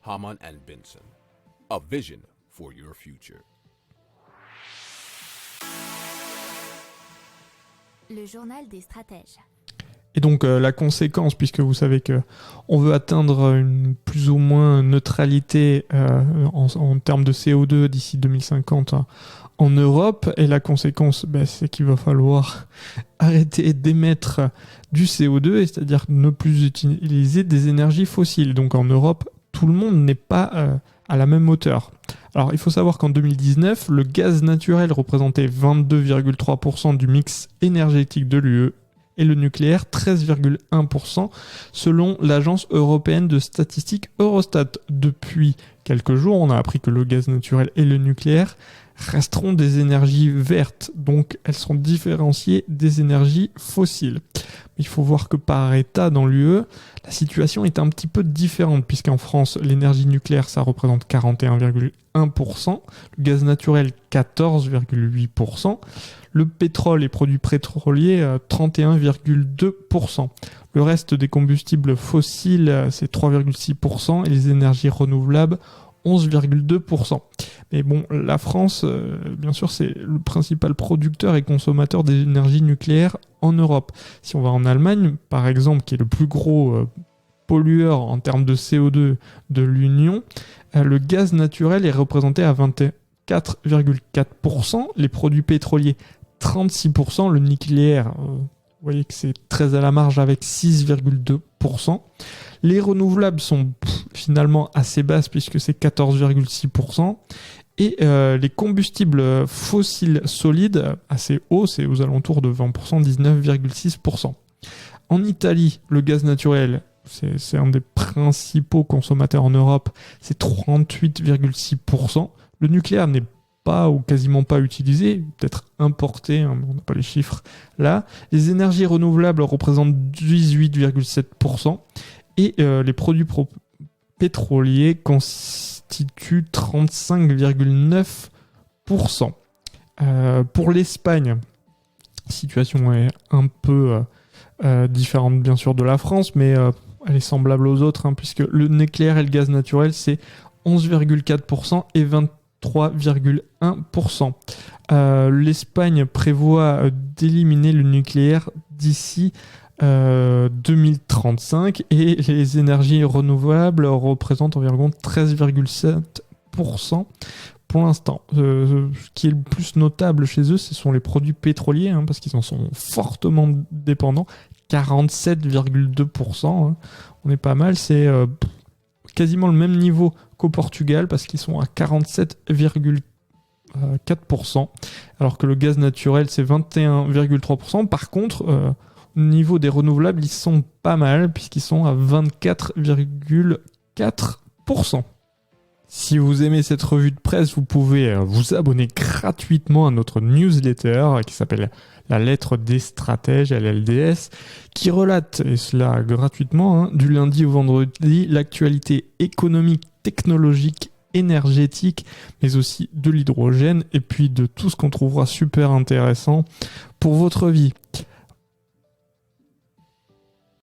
Hamann and Benson, a vision for your future. Le journal des stratèges. Et donc la conséquence, puisque vous savez que on veut atteindre une plus ou moins neutralité en termes de CO2 d'ici 2050 en Europe, et la conséquence, c'est qu'il va falloir arrêter d'émettre du CO2, et c'est-à-dire ne plus utiliser des énergies fossiles. Donc en Europe, tout le monde n'est pas à la même hauteur. Alors il faut savoir qu'en 2019, le gaz naturel représentait 22,3% du mix énergétique de l'UE, et le nucléaire 13,1% selon l'agence européenne de statistiques Eurostat. Depuis quelques jours, on a appris que le gaz naturel et le nucléaire resteront des énergies vertes, donc elles seront différenciées des énergies fossiles. Il faut voir que par État dans l'UE, la situation est un petit peu différente, puisqu'en France, l'énergie nucléaire, ça représente 41,1%, le gaz naturel 14,8%, le pétrole et produits pétroliers 31,2%. Le reste des combustibles fossiles, c'est 3,6%, et les énergies renouvelables 11,2%. Mais bon, la France, bien sûr, c'est le principal producteur et consommateur des énergies nucléaires en Europe. Si on va en Allemagne, par exemple, qui est le plus gros pollueur en termes de CO2 de l'Union, le gaz naturel est représenté à 24,4%, les produits pétroliers 36%, le nucléaire, vous voyez que c'est très à la marge avec 6,2%. Les renouvelables sont finalement assez basses puisque c'est 14,6%. Et les combustibles fossiles solides, assez hauts, c'est aux alentours de 20%, 19,6%. En Italie, le gaz naturel, c'est un des principaux consommateurs en Europe, c'est 38,6%. Le nucléaire n'est pas ou quasiment pas utilisé, peut-être importé, on n'a pas les chiffres là. Les énergies renouvelables représentent 18,7%. Et les produits pétroliers constituent 35,9%. Pour l'Espagne, la situation est un peu différente bien sûr de la France, mais elle est semblable aux autres, puisque le nucléaire et le gaz naturel, c'est 11,4% et 23,1%. L'Espagne prévoit d'éliminer le nucléaire d'ici 2035, et les énergies renouvelables représentent environ 13,7% pour l'instant. Ce qui est le plus notable chez eux, ce sont les produits pétroliers, parce qu'ils en sont fortement dépendants, 47,2%. On est pas mal, c'est quasiment le même niveau qu'au Portugal, parce qu'ils sont à 47,4%, alors que le gaz naturel, c'est 21,3%. Par contre, au niveau des renouvelables, ils sont pas mal, puisqu'ils sont à 24,4%. Si vous aimez cette revue de presse, vous pouvez vous abonner gratuitement à notre newsletter qui s'appelle La Lettre des Stratèges, LLDS, qui relate, et cela gratuitement, du lundi au vendredi, l'actualité économique, technologique, énergétique, mais aussi de l'hydrogène, et puis de tout ce qu'on trouvera super intéressant pour votre vie.